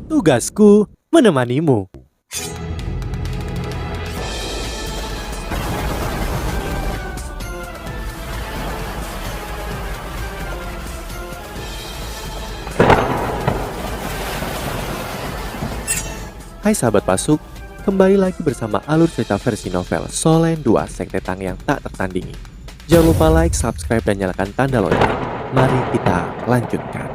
Tugasku menemanimu. Hai sahabat Pasuk, kembali lagi bersama alur cerita versi novel Solen 2 Sekte Tang yang tak tertandingi. Jangan lupa like, subscribe, dan nyalakan tanda lonceng. Mari kita lanjutkan.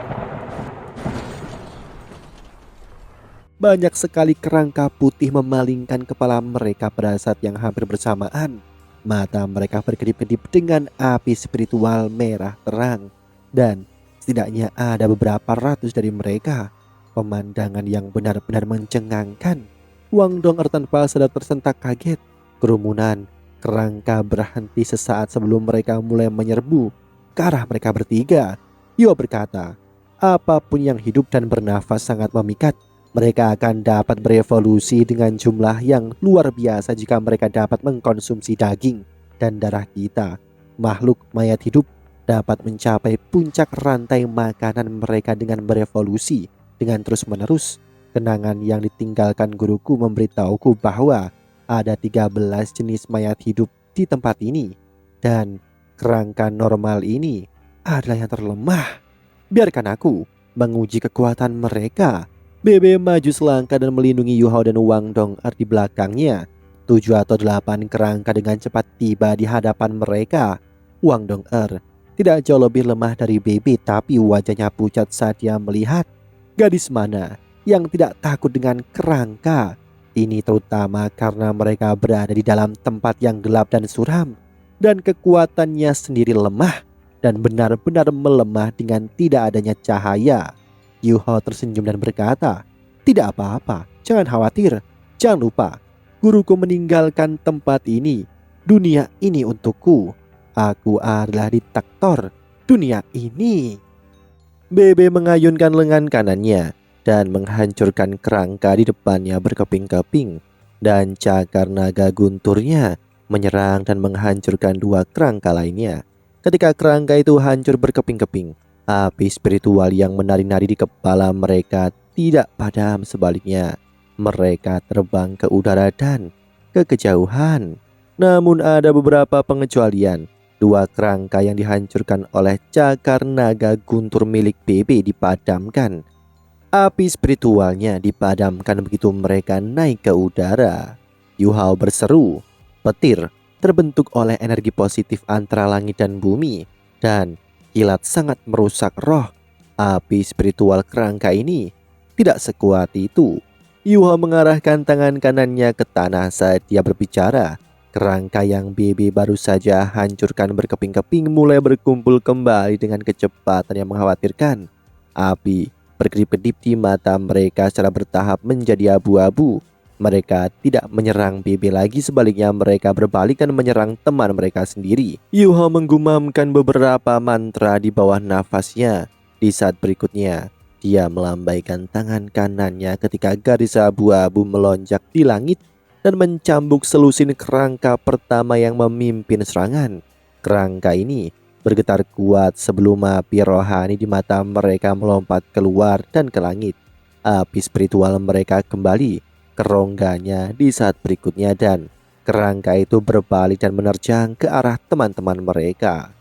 Banyak sekali kerangka putih memalingkan kepala mereka pada saat yang hampir bersamaan. Mata mereka berkedip-kedip dengan api spiritual merah terang. Dan setidaknya ada beberapa ratus dari mereka. Pemandangan yang benar-benar mencengangkan. Wang Dong'er tanpa sadar tersentak kaget. Kerumunan kerangka berhenti sesaat sebelum mereka mulai menyerbu ke arah mereka bertiga. Yo berkata, apapun yang hidup dan bernafas sangat memikat. Mereka akan dapat berevolusi dengan jumlah yang luar biasa jika mereka dapat mengkonsumsi daging dan darah kita. Makhluk mayat hidup dapat mencapai puncak rantai makanan mereka dengan berevolusi dengan terus-menerus. Kenangan yang ditinggalkan guruku memberitahuku bahwa ada 13 jenis mayat hidup di tempat ini. Dan kerangka normal ini adalah yang terlemah. Biarkan aku menguji kekuatan mereka. Bebe maju selangkah dan melindungi Yu Hao dan Wang Dong'er di belakangnya. 7 atau 8 kerangka dengan cepat tiba di hadapan mereka. Wang Dong'er tidak jauh lebih lemah dari Bebe, tapi wajahnya pucat saat dia melihat gadis mana yang tidak takut dengan kerangka. Ini terutama karena mereka berada di dalam tempat yang gelap dan suram. Dan kekuatannya sendiri lemah dan benar-benar melemah dengan tidak adanya cahaya. Yu Hao tersenyum dan berkata, tidak apa-apa, jangan khawatir. Jangan lupa, guruku meninggalkan tempat ini. Dunia ini untukku. Aku adalah diktator dunia ini. Bebe mengayunkan lengan kanannya dan menghancurkan kerangka di depannya berkeping-keping. Dan cakar naga gunturnya menyerang dan menghancurkan 2 kerangka lainnya. Ketika kerangka itu hancur berkeping-keping, api spiritual yang menari-nari di kepala mereka tidak padam, sebaliknya mereka terbang ke udara dan ke kejauhan. Namun ada beberapa pengecualian. 2 kerangka yang dihancurkan oleh cakar naga guntur milik Bebe dipadamkan. Api spiritualnya dipadamkan begitu mereka naik ke udara. Yu Hao berseru. Petir terbentuk oleh energi positif antara langit dan bumi. Dan kilat sangat merusak roh. Api spiritual kerangka ini tidak sekuat itu. Yu Hao mengarahkan tangan kanannya ke tanah saat dia berbicara. Kerangka yang Bebe baru saja hancurkan berkeping-keping mulai berkumpul kembali dengan kecepatan yang mengkhawatirkan. Api berkedip-kedip di mata mereka secara bertahap menjadi abu-abu. Mereka tidak menyerang Bebe lagi, sebaliknya mereka berbalik dan menyerang teman mereka sendiri. Yu Hao menggumamkan beberapa mantra di bawah nafasnya. Di saat berikutnya, dia melambaikan tangan kanannya ketika garis abu-abu melonjak di langit dan mencambuk selusin kerangka pertama yang memimpin serangan. Kerangka ini bergetar kuat sebelum api rohani di mata mereka melompat keluar dan ke langit. Api spiritual mereka kembali ke rongganya di saat berikutnya dan kerangka itu berbalik dan menerjang ke arah teman-teman mereka.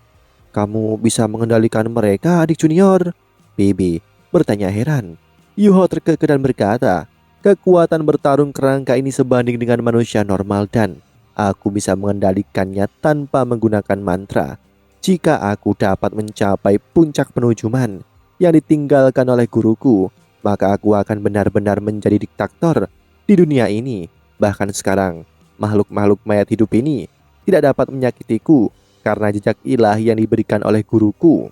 Kamu bisa mengendalikan mereka, adik junior? Bebe bertanya heran. Yu Hao terkekeh dan berkata, kekuatan bertarung kerangka ini sebanding dengan manusia normal dan aku bisa mengendalikannya tanpa menggunakan mantra. Jika aku dapat mencapai puncak penujuman yang ditinggalkan oleh guruku, maka aku akan benar-benar menjadi diktator di dunia ini. Bahkan sekarang, makhluk-makhluk mayat hidup ini tidak dapat menyakitiku karena jejak ilahi yang diberikan oleh guruku.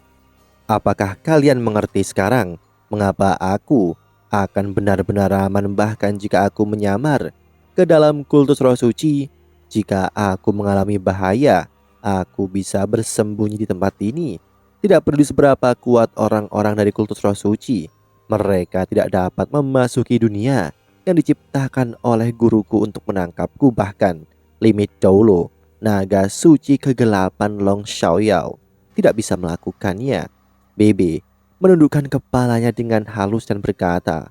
Apakah kalian mengerti sekarang mengapa aku akan benar-benar aman, bahkan jika aku menyamar ke dalam kultus roh suci? Jika aku mengalami bahaya, aku bisa bersembunyi di tempat ini. Tidak peduli seberapa kuat orang-orang dari kultus roh suci, mereka tidak dapat memasuki dunia yang diciptakan oleh guruku untuk menangkapku. Bahkan limit Doulo, naga suci kegelapan Long Xiaoyao, tidak bisa melakukannya. Bebe menundukkan kepalanya dengan halus dan berkata,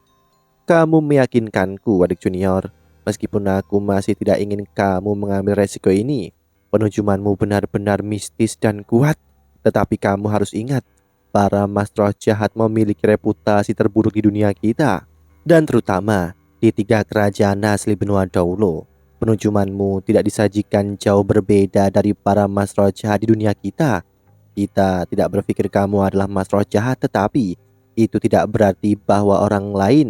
Kamu meyakinkanku, adik junior. Meskipun aku masih tidak ingin kamu mengambil resiko ini, penujumanmu benar-benar mistis dan kuat. Tetapi kamu harus ingat, para mas roh jahat memiliki reputasi terburuk di dunia kita. Dan terutama di 3 kerajaan asli benua Daulo. Penujumanmu tidak disajikan jauh berbeda dari para mas roh jahat di dunia kita. Kita tidak berpikir kamu adalah mas roh jahat, tetapi itu tidak berarti bahwa orang lain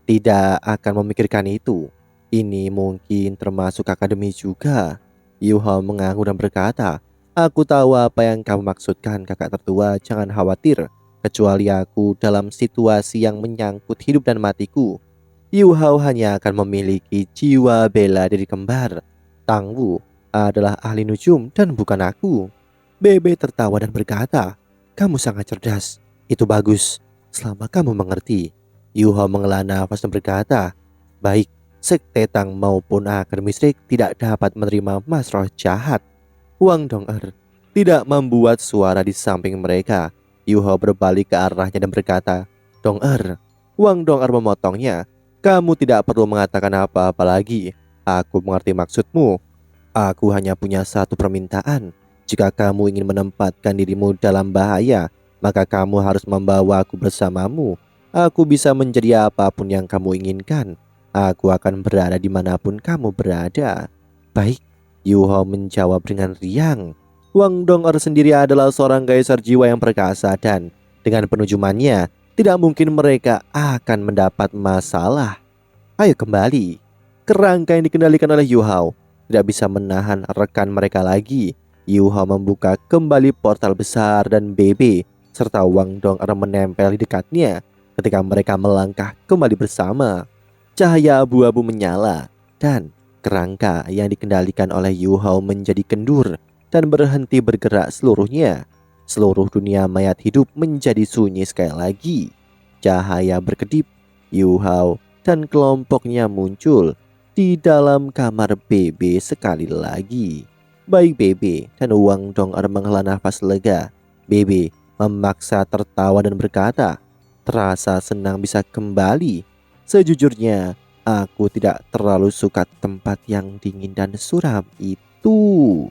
tidak akan memikirkan itu. Ini mungkin termasuk akademi juga. Yuho mengangguk dan berkata, aku tahu apa yang kamu maksudkan, kakak tertua. Jangan khawatir, kecuali aku dalam situasi yang menyangkut hidup dan matiku, Yuho hanya akan memiliki jiwa bela diri kembar. Tang Wu adalah ahli nujum dan bukan aku. Bebe tertawa dan berkata, kamu sangat cerdas. Itu bagus, selama kamu mengerti. Yuho menghela nafas dan berkata, baik, sekte Tang maupun akademi Strik tidak dapat menerima mas roh jahat. Wang Dong'er tidak membuat suara di samping mereka. Yuho berbalik ke arahnya dan berkata, Dong'er. Wang Dong'er memotongnya, kamu tidak perlu mengatakan apa-apa lagi. Aku mengerti maksudmu. Aku hanya punya satu permintaan. Jika kamu ingin menempatkan dirimu dalam bahaya, maka kamu harus membawa aku bersamamu. Aku bisa menjadi apapun yang kamu inginkan. Aku akan berada dimanapun kamu berada. Baik, Yuho menjawab dengan riang. Wang Dong'er sendiri adalah seorang kaisar jiwa yang perkasa dan dengan penujumannya, tidak mungkin mereka akan mendapat masalah. Ayo kembali. Kerangka yang dikendalikan oleh Yuho tidak bisa menahan rekan mereka lagi. Yuho membuka kembali portal besar dan BB serta Wang Dong'er menempel di dekatnya ketika mereka melangkah kembali bersama. Cahaya abu-abu menyala dan kerangka yang dikendalikan oleh Yuho menjadi kendur dan berhenti bergerak seluruhnya. Seluruh dunia mayat hidup menjadi sunyi sekali lagi. Cahaya berkedip. Yuho dan kelompoknya muncul di dalam kamar BB sekali lagi. Baik BB dan Wang Dong'er menghela nafas lega. BB memaksa tertawa dan berkata, terasa senang bisa kembali. Sejujurnya, aku tidak terlalu suka tempat yang dingin dan suram itu.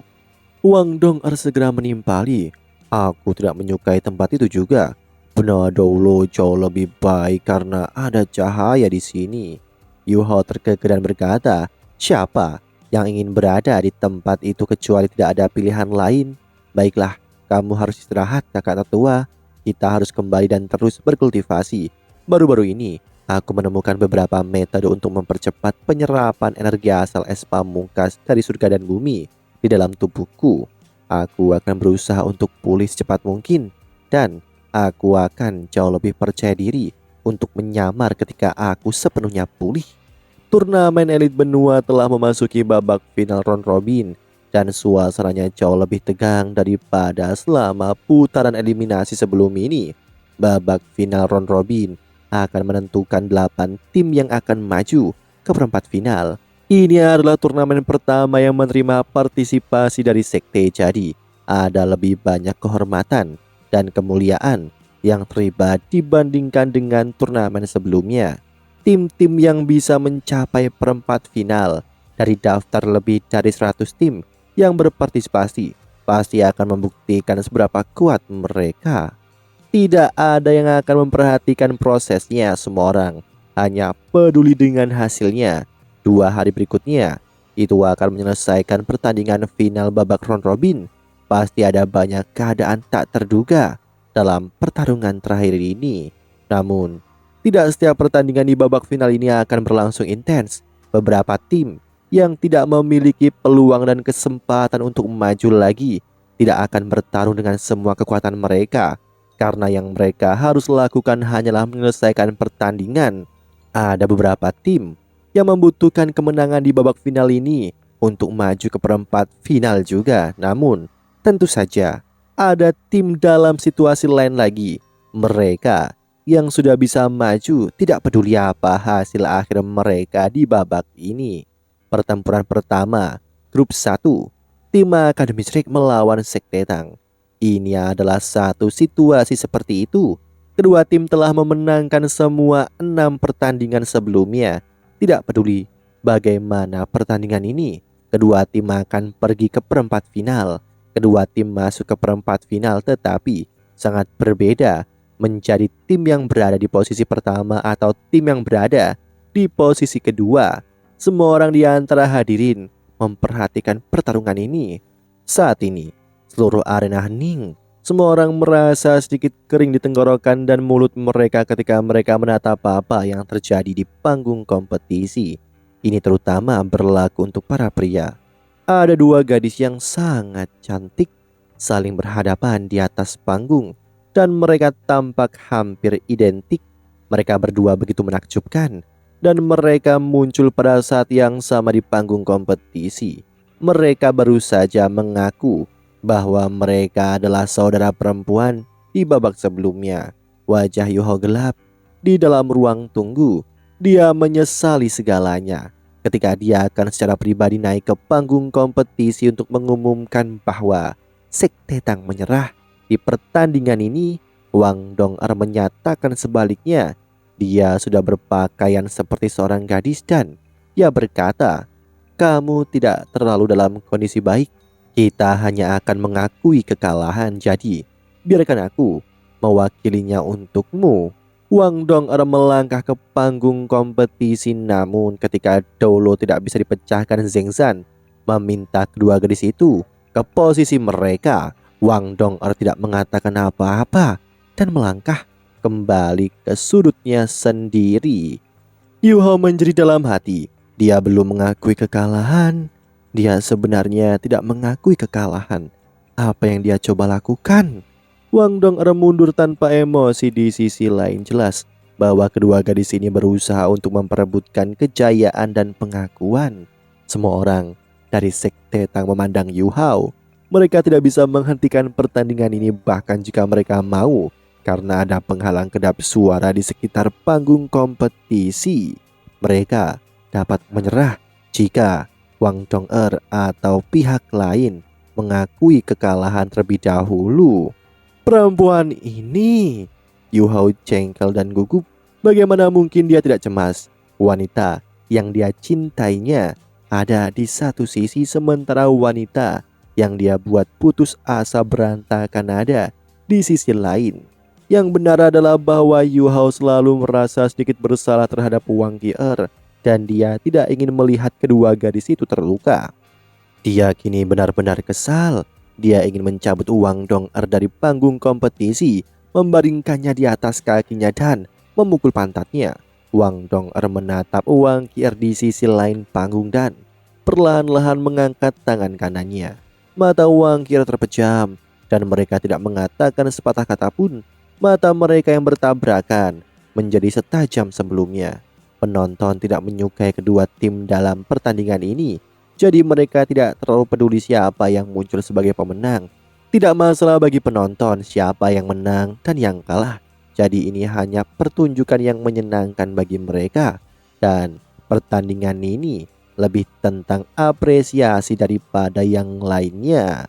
Wang Dong'er segera menimpali, aku tidak menyukai tempat itu juga. Benua Daulo jauh lebih baik karena ada cahaya di sini. Yuho terkekeh dan berkata, siapa yang ingin berada di tempat itu kecuali tidak ada pilihan lain? Baiklah, kamu harus istirahat, kakak tertua. Kita harus kembali dan terus berkultivasi. Baru-baru ini, aku menemukan beberapa metode untuk mempercepat penyerapan energi asal es pamungkas dari surga dan bumi di dalam tubuhku. Aku akan berusaha untuk pulih secepat mungkin dan aku akan jauh lebih percaya diri untuk menyamar ketika aku sepenuhnya pulih. Turnamen elit benua telah memasuki babak final round robin dan suasananya jauh lebih tegang daripada selama putaran eliminasi sebelum ini. Babak final round robin akan menentukan 8 tim yang akan maju ke perempat final. Ini adalah turnamen pertama yang menerima partisipasi dari sekte, jadi ada lebih banyak kehormatan dan kemuliaan yang terlibat dibandingkan dengan turnamen sebelumnya. Tim-tim yang bisa mencapai perempat final dari daftar lebih dari 100 tim yang berpartisipasi pasti akan membuktikan seberapa kuat mereka. Tidak ada yang akan memperhatikan prosesnya, semua orang hanya peduli dengan hasilnya. 2 hari berikutnya, itu akan menyelesaikan pertandingan final babak round robin. Pasti ada banyak keadaan tak terduga dalam pertarungan terakhir ini. Namun, tidak setiap pertandingan di babak final ini akan berlangsung intens. Beberapa tim yang tidak memiliki peluang dan kesempatan untuk maju lagi tidak akan bertarung dengan semua kekuatan mereka, karena yang mereka harus lakukan hanyalah menyelesaikan pertandingan. Ada beberapa tim yang membutuhkan kemenangan di babak final ini untuk maju ke perempat final juga. Namun, tentu saja ada tim dalam situasi lain lagi. Mereka yang sudah bisa maju tidak peduli apa hasil akhir mereka di babak ini. Pertempuran pertama, grup 1, tim Akademi Strik melawan Sekte Tang. Ini adalah satu situasi seperti itu. Kedua tim telah memenangkan semua 6 pertandingan sebelumnya. Tidak peduli bagaimana pertandingan ini, kedua tim akan pergi ke perempat final. Kedua tim masuk ke perempat final tetapi sangat berbeda menjadi tim yang berada di posisi pertama atau tim yang berada di posisi kedua. Semua orang di antara hadirin memperhatikan pertarungan ini. Saat ini, seluruh arena hening. Semua orang merasa sedikit kering di tenggorokan dan mulut mereka ketika mereka menatap apa yang terjadi di panggung kompetisi. Ini terutama berlaku untuk para pria. Ada dua gadis yang sangat cantik saling berhadapan di atas panggung dan mereka tampak hampir identik. Mereka berdua begitu menakjubkan dan mereka muncul pada saat yang sama di panggung kompetisi. Mereka baru saja mengaku bahwa mereka adalah saudara perempuan di babak sebelumnya. Wajah Yuho gelap di dalam ruang tunggu. Dia menyesali segalanya ketika dia akan secara pribadi naik ke panggung kompetisi untuk mengumumkan bahwa Sekte Tang menyerah. Di pertandingan ini, Wang Dong'er menyatakan sebaliknya. Dia sudah berpakaian seperti seorang gadis dan dia berkata, "Kamu tidak terlalu dalam kondisi baik. Kita hanya akan mengakui kekalahan, jadi biarkan aku mewakilinya untukmu." Wang Dong'er melangkah ke panggung kompetisi, namun ketika Dolo tidak bisa dipecahkan, Zheng Zhan meminta kedua gadis itu ke posisi mereka. Wang Dong'er tidak mengatakan apa-apa dan melangkah kembali ke sudutnya sendiri. Yuho menjerit dalam hati. Dia belum mengakui kekalahan. Dia sebenarnya tidak mengakui kekalahan. Apa yang dia coba lakukan? Wang Dong'er mundur tanpa emosi. Di sisi lain jelas bahwa kedua gadis ini berusaha untuk memperebutkan kejayaan dan pengakuan. Semua orang dari Sekte Tang memandang Yu Hao. Mereka tidak bisa menghentikan pertandingan ini bahkan jika mereka mau, karena ada penghalang kedap suara di sekitar panggung kompetisi. Mereka dapat menyerah jika Wang Dong'er atau pihak lain mengakui kekalahan terlebih dahulu. Perempuan ini, Yu Hao jengkel dan gugup. Bagaimana mungkin dia tidak cemas? Wanita yang dia cintainya ada di satu sisi, sementara wanita yang dia buat putus asa berantakan ada di sisi lain. Yang benar adalah bahwa Yu Hao selalu merasa sedikit bersalah terhadap Wang Qi'er dan dia tidak ingin melihat kedua gadis itu terluka. Dia kini benar-benar kesal. Dia ingin mencabut Wang Dong'er dari panggung kompetisi, membaringkannya di atas kakinya dan memukul pantatnya. Wang Dong'er menatap Wang Qi'er di sisi lain panggung dan perlahan-lahan mengangkat tangan kanannya. Mata Wang Qi'er terpejam dan mereka tidak mengatakan sepatah kata pun. Mata mereka yang bertabrakan menjadi setajam sebelumnya. Penonton tidak menyukai kedua tim dalam pertandingan ini, jadi mereka tidak terlalu peduli siapa yang muncul sebagai pemenang. Tidak masalah bagi penonton siapa yang menang dan yang kalah. Jadi ini hanya pertunjukan yang menyenangkan bagi mereka. Dan pertandingan ini lebih tentang apresiasi daripada yang lainnya.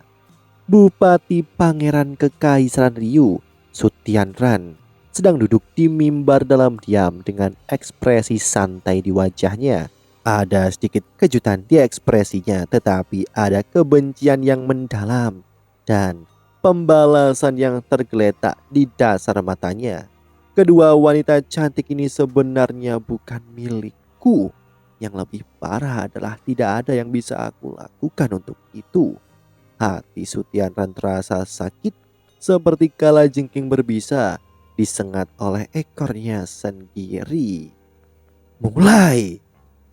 Bupati Pangeran Kekaisaran Ryu, Su Tianran, sedang duduk di mimbar dalam diam dengan ekspresi santai di wajahnya. Ada sedikit kejutan di ekspresinya, tetapi ada kebencian yang mendalam dan pembalasan yang tergeletak di dasar matanya. Kedua wanita cantik ini sebenarnya bukan milikku. Yang lebih parah adalah tidak ada yang bisa aku lakukan untuk itu. Hati Su Tianran terasa sakit seperti kalajengking berbisa disengat oleh ekornya sendiri. "Mulai!"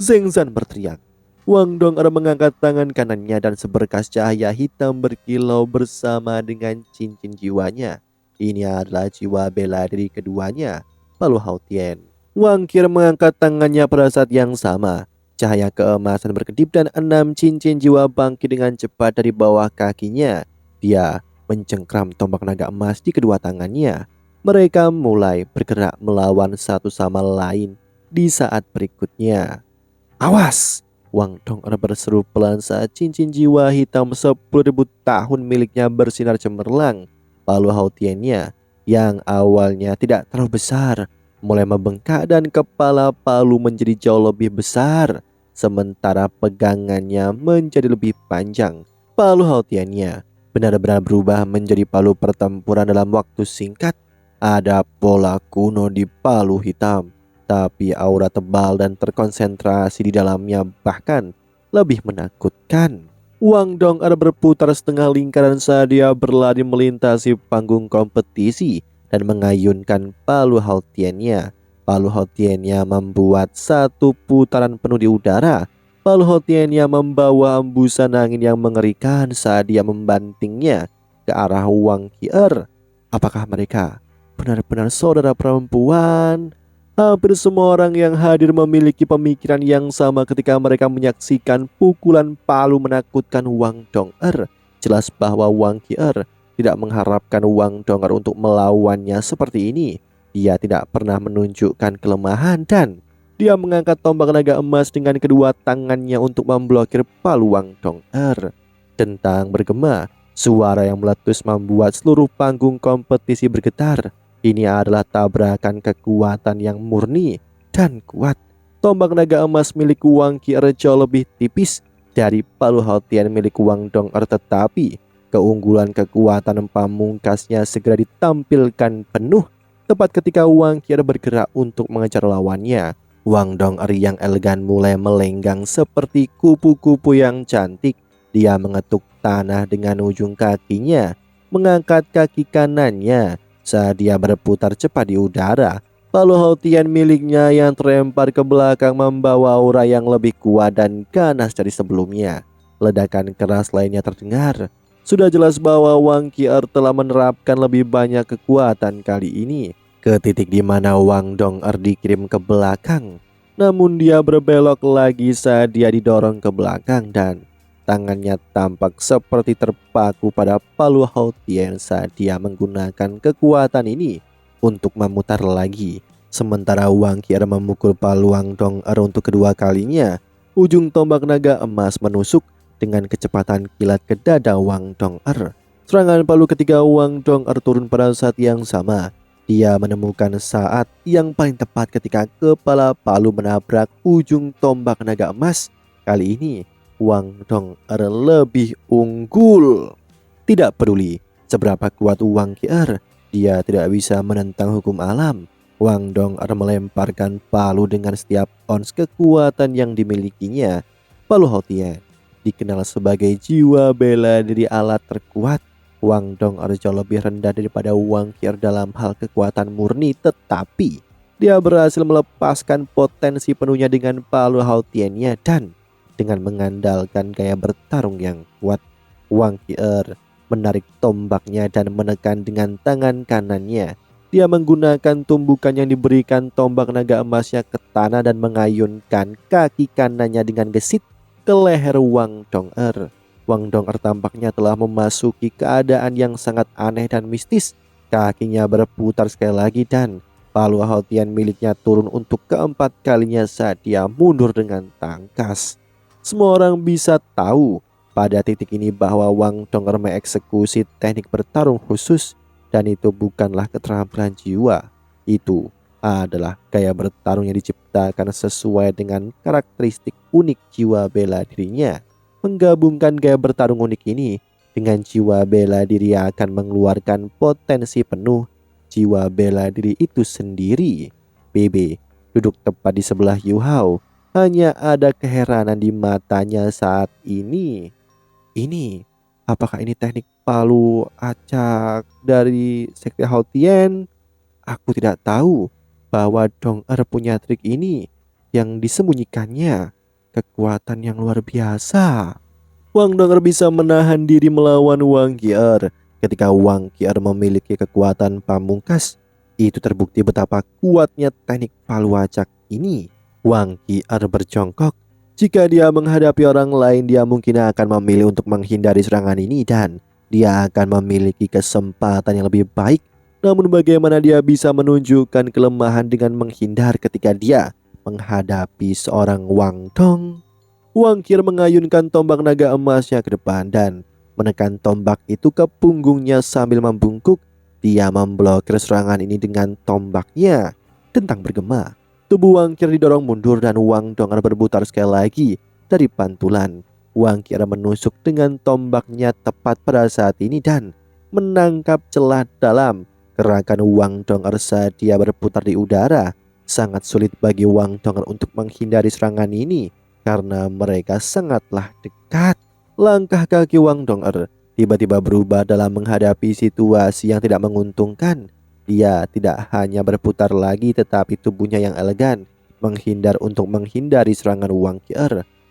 Zheng Zhan berteriak. Wang Dong'er mengangkat tangan kanannya dan seberkas cahaya hitam berkilau bersama dengan cincin jiwanya. Ini adalah jiwa bela diri keduanya, Palu Hao Tian. Wang Qi'er mengangkat tangannya pada saat yang sama. Cahaya keemasan berkedip dan 6 cincin jiwa bangkit dengan cepat dari bawah kakinya. Dia mencengkram tombak naga emas di kedua tangannya. Mereka mulai bergerak melawan satu sama lain di saat berikutnya. "Awas!" Wang Dong'er berseru pelan saat cincin jiwa hitam 10.000 tahun miliknya bersinar cemerlang. Palu Hao Tiannya yang awalnya tidak terlalu besar mulai membengkak dan kepala palu menjadi jauh lebih besar, sementara pegangannya menjadi lebih panjang. Palu Hautiannya benar-benar berubah menjadi palu pertempuran dalam waktu singkat. Ada pola kuno di palu hitam, tapi aura tebal dan terkonsentrasi di dalamnya bahkan lebih menakutkan. Wang Dong'er berputar setengah lingkaran saat dia berlari melintasi panggung kompetisi dan mengayunkan palu Hautiannya. Palu Hautiannya membuat satu putaran penuh di udara. Palu Hautiannya membawa embusan angin yang mengerikan saat dia membantingnya ke arah Wang Qier. Apakah mereka benar-benar saudara perempuan? Hampir semua orang yang hadir memiliki pemikiran yang sama ketika mereka menyaksikan pukulan palu menakutkan Wang Dong'er. Jelas bahwa Wang Qier tidak mengharapkan Wang Dong'er untuk melawannya seperti ini. Dia tidak pernah menunjukkan kelemahan dan dia mengangkat tombak naga emas dengan kedua tangannya untuk memblokir palu Wang Dong'er. Dentang bergema, suara yang meletus membuat seluruh panggung kompetisi bergetar. Ini adalah tabrakan kekuatan yang murni dan kuat. Tombak naga emas milik Wang Qier jauh lebih tipis dari palu Hautian milik Wang Dong'er, tetapi keunggulan kekuatan pamungkasnya segera ditampilkan penuh tepat ketika Wang Qier bergerak untuk mengejar lawannya. Wang Dong'er yang elegan mulai melenggang seperti kupu-kupu yang cantik. Dia mengetuk tanah dengan ujung kakinya, mengangkat kaki kanannya saat dia berputar cepat di udara. Palu Hautian miliknya yang terlempar ke belakang membawa aura yang lebih kuat dan ganas dari sebelumnya. Ledakan keras lainnya terdengar. Sudah jelas bahwa Wang Qier telah menerapkan lebih banyak kekuatan kali ini ke titik di mana Wang Dong'er dikirim ke belakang. Namun dia berbelok lagi saat dia didorong ke belakang dan tangannya tampak seperti terpaku pada palu Hautian saat dia menggunakan kekuatan ini untuk memutar lagi. Sementara Wang Qier memukul palu Wang Dong'er untuk kedua kalinya, ujung tombak naga emas menusuk dengan kecepatan kilat ke dada Wang Dong'er. Serangan palu ketiga Wang Dong'er turun pada saat yang sama. Dia menemukan saat yang paling tepat ketika kepala palu menabrak ujung tombak naga emas. Kali ini Wang Dong'er lebih unggul. Tidak peduli seberapa kuat Wang Qier, dia tidak bisa menentang hukum alam. Wang Dong'er melemparkan palu dengan setiap ons kekuatan yang dimilikinya. Palu Hautian dikenal sebagai jiwa bela diri alat terkuat. Wang Dong'er jauh lebih rendah daripada Wang Qier dalam hal kekuatan murni, tetapi dia berhasil melepaskan potensi penuhnya dengan palu Hautiannya dan dengan mengandalkan gaya bertarung yang kuat. Wang Qier menarik tombaknya dan menekan dengan tangan kanannya. Dia menggunakan tumbukan yang diberikan tombak naga emasnya ke tanah dan mengayunkan kaki kanannya dengan gesit ke leher Wang Dong'er. Wang Dong'er tampaknya telah memasuki keadaan yang sangat aneh dan mistis. Kakinya berputar sekali lagi dan palu Hautian miliknya turun untuk keempat kalinya saat dia mundur dengan tangkas. Semua orang bisa tahu pada titik ini bahwa Wang Dong'er mengeksekusi teknik bertarung khusus, dan itu bukanlah keterampilan jiwa. Itu adalah gaya bertarung yang diciptakan sesuai dengan karakteristik unik jiwa bela dirinya. Menggabungkan gaya bertarung unik ini dengan jiwa bela diri akan mengeluarkan potensi penuh jiwa bela diri itu sendiri. BB duduk tepat di sebelah Yu Hao. Hanya ada keheranan di matanya saat ini. Apakah ini teknik palu acak dari sekte Hautian? Aku tidak tahu bahwa Dong'er punya trik ini yang disembunyikannya. Kekuatan yang luar biasa. Wang Dong'er bisa menahan diri melawan Wang Qier. Ketika Wang Qier memiliki kekuatan pamungkas, itu terbukti betapa kuatnya teknik palu acak ini. Wang Qier berjongkok. Jika dia menghadapi orang lain, dia mungkin akan memilih untuk menghindari serangan ini dan dia akan memiliki kesempatan yang lebih baik. Namun bagaimana dia bisa menunjukkan kelemahan dengan menghindar ketika dia menghadapi seorang Wang Dong? Wang Qier mengayunkan tombak naga emasnya ke depan dan menekan tombak itu ke punggungnya sambil membungkuk. Dia memblokir serangan ini dengan tombaknya. Dentang bergema. Tubuh Wang Qi didorong mundur dan Wang Dong'er berputar sekali lagi dari pantulan. Wang Qi menusuk dengan tombaknya tepat pada saat ini dan menangkap celah dalam gerakan Wang Dong'er saat dia berputar di udara. Sangat sulit bagi Wang Dong'er untuk menghindari serangan ini karena mereka sangatlah dekat. Langkah kaki Wang Dong'er tiba-tiba berubah dalam menghadapi situasi yang tidak menguntungkan. Dia tidak hanya berputar lagi tetapi tubuhnya yang elegan menghindar untuk menghindari serangan Wang Qi,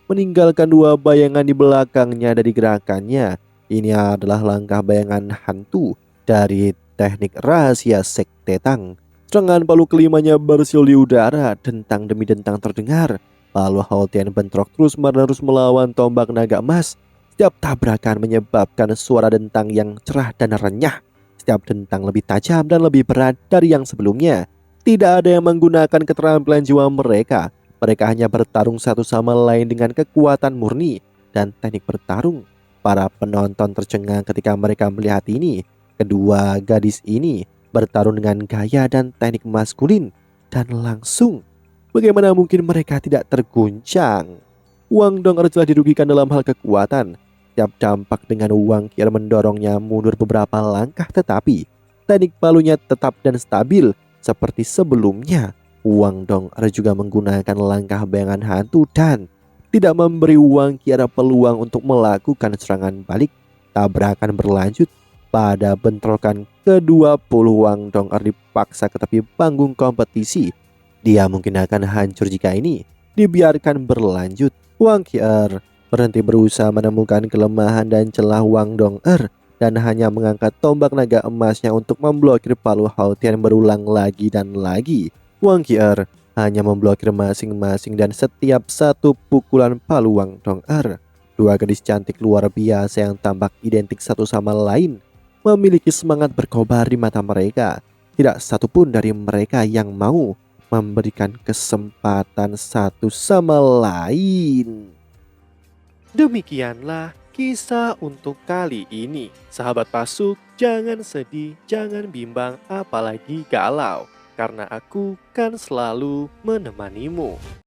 meninggalkan dua bayangan di belakangnya dari gerakannya. Ini adalah langkah bayangan hantu dari teknik rahasia Sekte Tang. Serangan palu kelimanya bersiul di udara, dentang demi dentang terdengar. Lalu Hao Tian bentrok terus-menerus melawan tombak naga emas. Setiap tabrakan menyebabkan suara dentang yang cerah dan renyah. Setiap dentang lebih tajam dan lebih berat dari yang sebelumnya. Tidak ada yang menggunakan keterampilan jiwa mereka. Mereka hanya bertarung satu sama lain dengan kekuatan murni dan teknik bertarung. Para penonton tercengang ketika mereka melihat ini. Kedua gadis ini bertarung dengan gaya dan teknik maskulin dan langsung. Bagaimana mungkin mereka tidak terguncang? Wang Dong'er telah dirugikan dalam hal kekuatan. Setiap dampak dengan Wang Qi mendorongnya mundur beberapa langkah, tetapi teknik palunya tetap dan stabil seperti sebelumnya. Wang Dong'er juga menggunakan langkah bayangan hantu dan tidak memberi Wang Qi peluang untuk melakukan serangan balik. Tabrakan berlanjut. Pada bentrokan ke-20, Wang Dong'er dipaksa ke tepi panggung kompetisi. Dia mungkin akan hancur jika ini dibiarkan berlanjut. Wang Qi berhenti berusaha menemukan kelemahan dan celah Wang Dong'er dan hanya mengangkat tombak naga emasnya untuk memblokir palu Hao Tian berulang lagi dan lagi. Wang Qi hanya memblokir masing-masing dan setiap satu pukulan palu Wang Dong'er. Dua gadis cantik luar biasa yang tampak identik satu sama lain memiliki semangat berkobar di mata mereka. Tidak satupun dari mereka yang mau memberikan kesempatan satu sama lain. Demikianlah kisah untuk kali ini. Sahabat Pasuk, jangan sedih, jangan bimbang, apalagi galau, karena aku kan selalu menemanimu.